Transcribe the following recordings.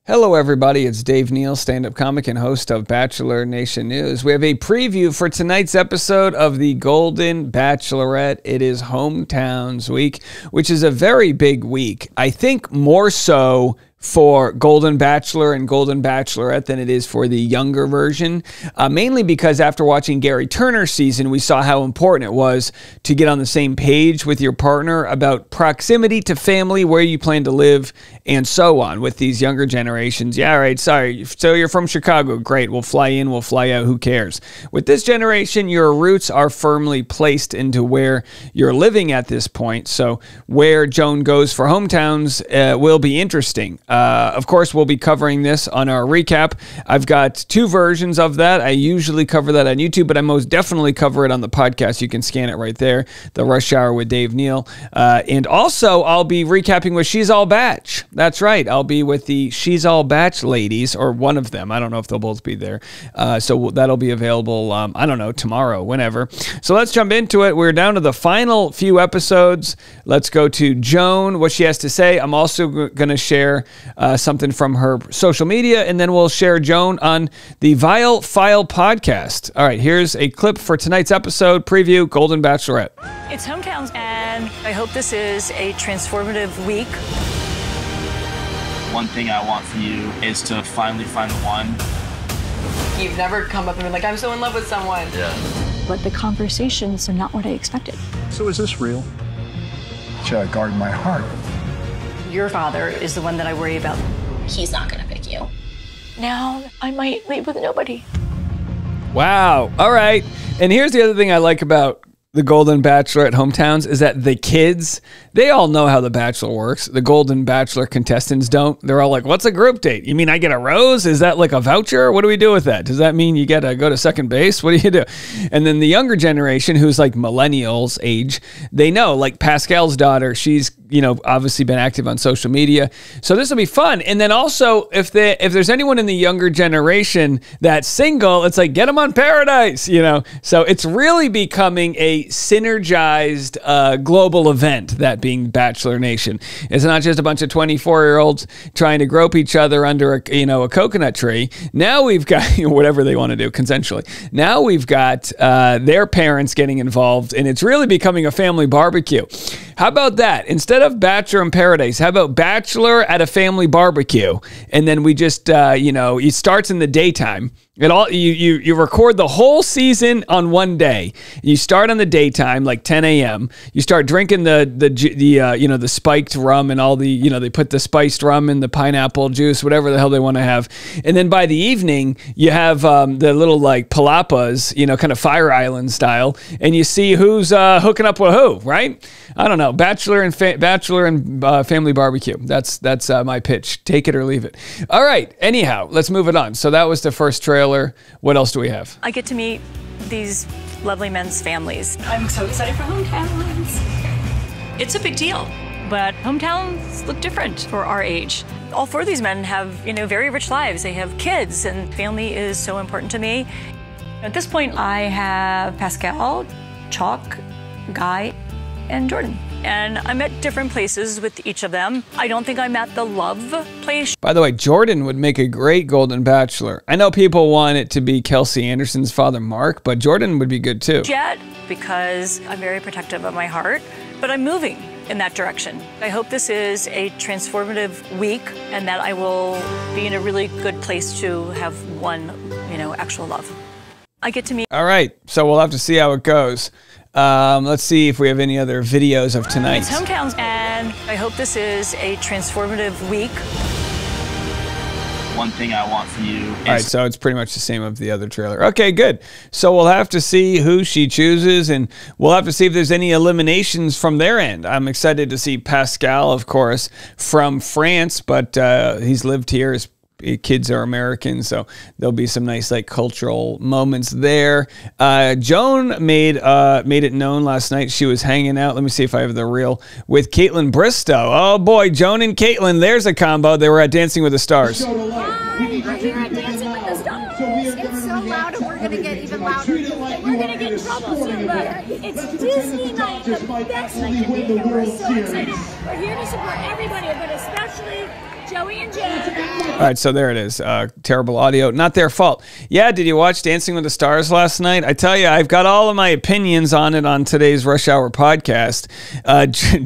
Hello, everybody. It's Dave Neal, stand-up comic and host of Bachelor Nation News. We have a preview for tonight's episode of the Golden Bachelorette. It is Hometowns Week, which is a very big week. I think more so for Golden Bachelor and Golden Bachelorette than it is for the younger version, mainly because after watching Gary Turner's season, we saw how important it was to get on the same page with your partner about proximity to family, where you plan to live, and so on. With these younger generations, yeah, right, sorry, so you're from Chicago, great, we'll fly in, we'll fly out, who cares? With this generation, your roots are firmly placed into where you're living at this point, so where Joan goes for hometowns will be interesting. Of course, we'll be covering this on our recap. I've got two versions of that. I usually cover that on YouTube, but I most definitely cover it on the podcast. You can scan it right there, The Rush Hour with Dave Neal. And also, I'll be recapping with She's All Batch. That's right. I'll be with the She's All Batch ladies, or one of them. I don't know if they'll both be there. So that'll be available, I don't know, tomorrow, whenever. So let's jump into it. We're down to the final few episodes. Let's go to Joan, what she has to say. I'm also going to share something from her social media, and then we'll share Joan on the Viall podcast. All right, here's a clip for tonight's episode preview, Golden Bachelorette. It's Hometowns, and I hope this is a transformative week. One thing I want for you is to finally find the one. You've never come up and been like, I'm so in love with someone. Yeah. But the conversations are not what I expected. So is this real? Should I guard my heart? Your father is the one that I worry about. He's not gonna pick you. Now I might leave with nobody. Wow. All right. And here's the other thing I like about the Golden Bachelorette hometowns is that the kids, they all know how The Bachelor works. The Golden Bachelor contestants don't. They're all like, what's a group date? You mean I get a rose? Is that like a voucher? What do we do with that? Does that mean you get to go to second base? What do you do? And then the younger generation, who's like millennials age, they know, like Pascal's daughter, she's, you know, obviously been active on social media. So this will be fun. And then also, if there's anyone in the younger generation that's single, it's like, get them on Paradise, you know? So it's really becoming a synergized global event, that being Bachelor Nation. It's not just a bunch of 24-year-olds trying to grope each other under a coconut tree. Now we've got whatever they want to do consensually. Now we've got their parents getting involved, and it's really becoming a family barbecue. How about that? Instead of Bachelor in Paradise, how about Bachelor at a family barbecue? And then we just, it starts in the daytime. You record the whole season on one day. You start on the daytime, like 10 a.m. You start drinking the spiked rum and all the, they put the spiced rum in the pineapple juice, whatever the hell they want to have. And then by the evening, you have the little like palapas, kind of Fire Island style, and you see who's hooking up with who, right? I don't know. Bachelor and family barbecue. That's my pitch. Take it or leave it. All right. Anyhow, let's move it on. So that was the first trailer. What else do we have? I get to meet these lovely men's families. I'm so excited for Hometowns. It's a big deal, but hometowns look different for our age. All four of these men have, very rich lives. They have kids, and family is so important to me. At this point, I have Pascal, Chalk, Guy, and Jordan. And I'm at different places with each of them. I don't think I'm at the love place. By the way, Jordan would make a great Golden Bachelor. I know people want it to be Kelsey Anderson's father, Mark, but Jordan would be good too. Yet, because I'm very protective of my heart, but I'm moving in that direction. I hope this is a transformative week and that I will be in a really good place to have one, actual love. I get to meet. All right, so we'll have to see how it goes. Let's see if we have any other videos of tonight. It's Hometowns, and I hope this is a transformative week. One thing I want for you is... All right, so it's pretty much the same of the other trailer. Okay, good. So we'll have to see who she chooses, and we'll have to see if there's any eliminations from their end. I'm excited to see Pascal, of course, from France, but he's lived here. His kids are American, so there'll be some nice cultural moments there. Joan made it known last night she was hanging out. Let me see if I have the reel with Caitlin Bristow. Oh boy, Joan and Caitlin, there's a combo. They were at Dancing with the Stars. We're at Dancing with the Stars. It's so loud, and we're gonna get even louder. We're gonna get in trouble soon, but it's Disney night, the best night to be here. We're so excited. We're here to support everybody, but especially Joey and Jen. All right, so there it is. Terrible audio. Not their fault. Yeah, did you watch Dancing with the Stars last night? I tell you, I've got all of my opinions on it on today's Rush Hour podcast.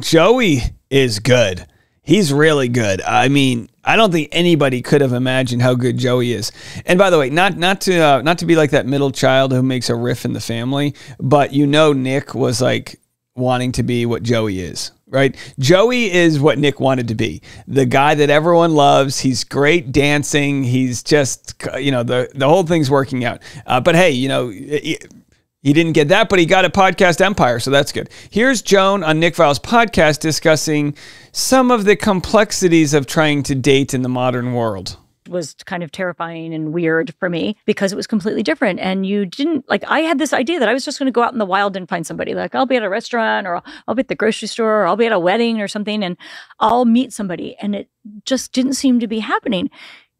Joey is good. He's really good. I mean, I don't think anybody could have imagined how good Joey is. And by the way, not to be like that middle child who makes a riff in the family, but Nick was like wanting to be what Joey is, right? Joey is what Nick wanted to be. The guy that everyone loves. He's great dancing. He's just, the whole thing's working out. But hey, he didn't get that, but he got a podcast empire, so that's good. Here's Joan on Nick Viall's podcast discussing some of the complexities of trying to date in the modern world. Was kind of terrifying and weird for me because it was completely different. And you didn't, I had this idea that I was just going to go out in the wild and find somebody. Like, I'll be at a restaurant, or I'll be at the grocery store, or I'll be at a wedding or something, and I'll meet somebody. And it just didn't seem to be happening.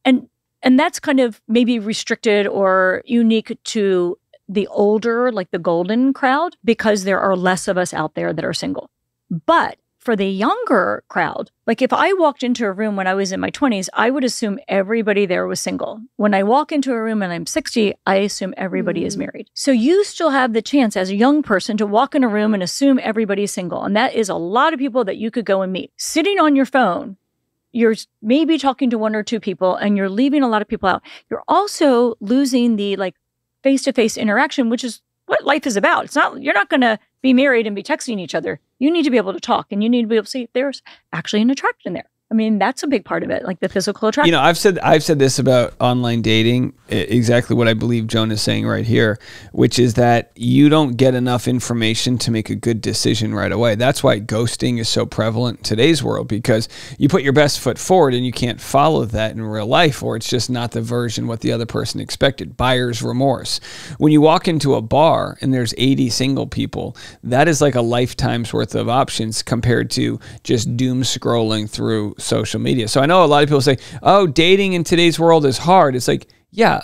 And that's kind of maybe restricted or unique to the older, like the golden crowd, because there are less of us out there that are single. But for the younger crowd, like if I walked into a room when I was in my 20s, I would assume everybody there was single. When I walk into a room and I'm 60, I assume everybody is married. So you still have the chance as a young person to walk in a room and assume everybody's single. And that is a lot of people that you could go and meet. Sitting on your phone, you're maybe talking to one or two people and you're leaving a lot of people out. You're also losing the face-to-face interaction, which is what life is about. You're not going to be married and be texting each other. You need to be able to talk, and you need to be able to see if there's actually an attraction there. I mean, that's a big part of it, like the physical attraction. I've said this about online dating, exactly what I believe Joan is saying right here, which is that you don't get enough information to make a good decision right away. That's why ghosting is so prevalent in today's world, because you put your best foot forward and you can't follow that in real life, or it's just not the version what the other person expected. Buyer's remorse. When you walk into a bar and there's 80 single people, that is like a lifetime's worth of options compared to just doom scrolling through social media. So I know a lot of people say, oh, dating in today's world is hard. It's like, yeah,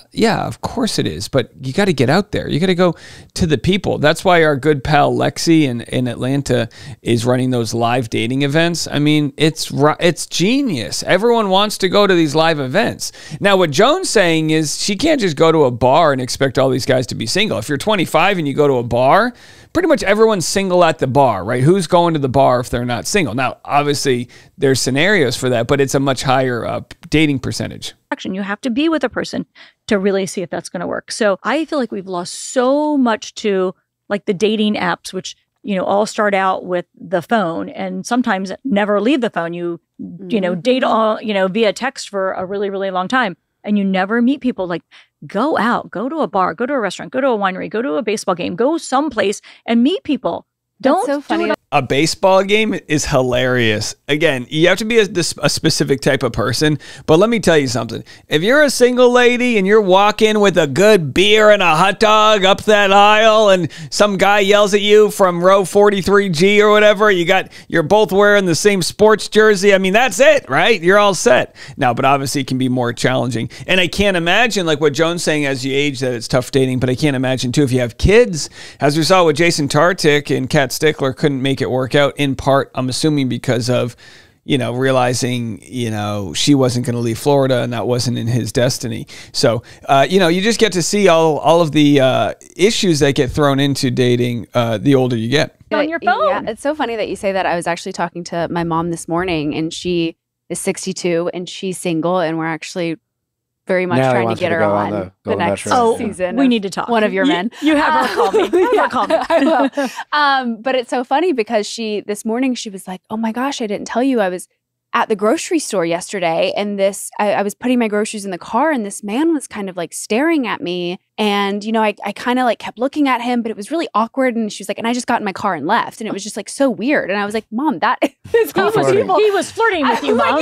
of course it is. But you got to get out there. You got to go to the people. That's why our good pal Lexi in Atlanta is running those live dating events. I mean, it's genius. Everyone wants to go to these live events. Now, what Joan's saying is she can't just go to a bar and expect all these guys to be single. If you're 25 and you go to a bar, pretty much everyone's single at the bar, right? Who's going to the bar if they're not single? Now, obviously, there's scenarios for that, but it's a much higher dating percentage. You have to be with a person to really see if that's going to work. So I feel like we've lost so much to like the dating apps, which, all start out with the phone and sometimes never leave the phone. You date all, via text for a really, really long time. And you never meet people. Like, go out, go to a bar, go to a restaurant, go to a winery, go to a baseball game, go someplace and meet people. Don't so funny. A baseball game is hilarious. Again, you have to be a specific type of person, but let me tell you something. If you're a single lady and you're walking with a good beer and a hot dog up that aisle and some guy yells at you from row 43G or whatever, you're both wearing the same sports jersey. I mean, that's it, right? You're all set. Now, but obviously it can be more challenging. And I can't imagine, like what Joan's saying as you age, that it's tough dating, but I can't imagine too if you have kids, as we saw with Jason Tartick and Kat Stickler couldn't make it work out, in part, I'm assuming, because of, realizing, she wasn't going to leave Florida and that wasn't in his destiny. So, you just get to see all of the issues that get thrown into dating the older you get. On your phone. Yeah, it's so funny that you say that. I was actually talking to my mom this morning, and she is 62 and she's single, and we're actually very much trying to get her on the next season. We need to talk. One of your men. You have her call me. I will. But it's so funny because this morning she was like, oh my gosh, I didn't tell you I was at the grocery store yesterday, and I was putting my groceries in the car, and this man was kind of like staring at me, and I kind of like kept looking at him, but it was really awkward, and she was like, and I just got in my car and left, and it was just like so weird, and I was like, Mom, that is he was flirting with you, Mom.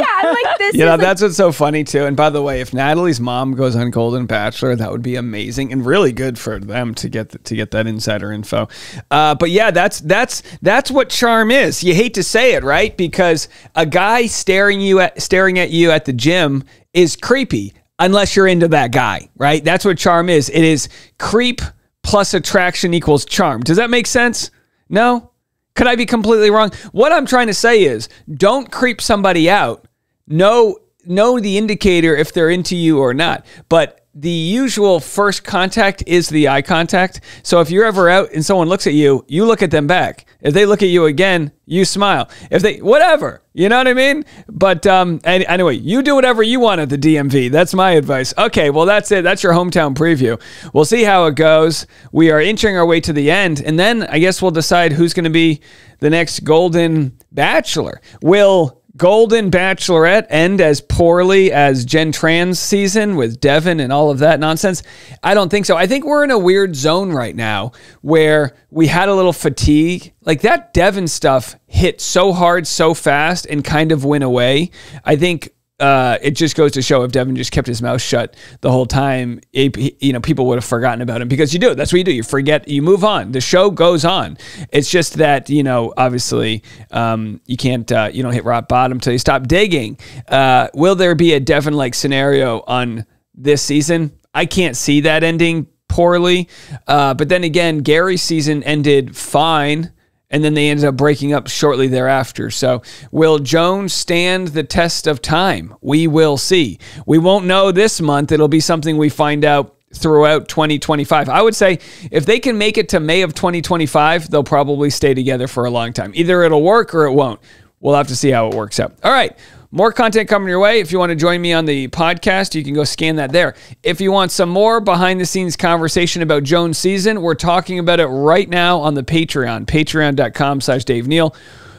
That's what's so funny too. And by the way, if Natalie's mom goes on Golden Bachelor, that would be amazing and really good for them to get that insider info. But yeah, that's what charm is. You hate to say it, right? Because a guy staring at you at the gym is creepy unless you're into that guy, right? That's what charm is. It is creep plus attraction equals charm. Does that make sense? No? Could I be completely wrong? What I'm trying to say is don't creep somebody out. Know know the indicator if they're into you or not. But the usual first contact is the eye contact. So if you're ever out and someone looks at you, you look at them back. If they look at you again, you smile. If they, whatever, you know what I mean? But anyway, you do whatever you want at the DMV. That's my advice. Okay, well, that's it. That's your hometown preview. We'll see how it goes. We are inching our way to the end. And then I guess we'll decide who's going to be the next Golden Bachelor. Will Golden Bachelorette end as poorly as Jen Tran's season with Devin and all of that nonsense? I don't think so. I think we're in a weird zone right now where we had a little fatigue. Like that Devin stuff hit so hard, so fast, and kind of went away. I think it just goes to show if Devin just kept his mouth shut the whole time, people would have forgotten about him, because you do. That's what you do. You forget, you move on. The show goes on. It's just that, obviously you can't, you don't hit rock bottom till you stop digging. Will there be a Devin-like scenario on this season? I can't see that ending poorly. But then again, Gary's season ended fine, and then they ended up breaking up shortly thereafter. So will Joan stand the test of time? We will see. We won't know this month. It'll be something we find out throughout 2025. I would say if they can make it to May of 2025, they'll probably stay together for a long time. Either it'll work or it won't. We'll have to see how it works out. All right. More content coming your way. If you want to join me on the podcast, you can go scan that there. If you want some more behind-the-scenes conversation about Joan's season, we're talking about it right now on the Patreon, patreon.com/Dave Neal.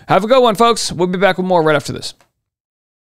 Have a good one, folks. We'll be back with more right after this.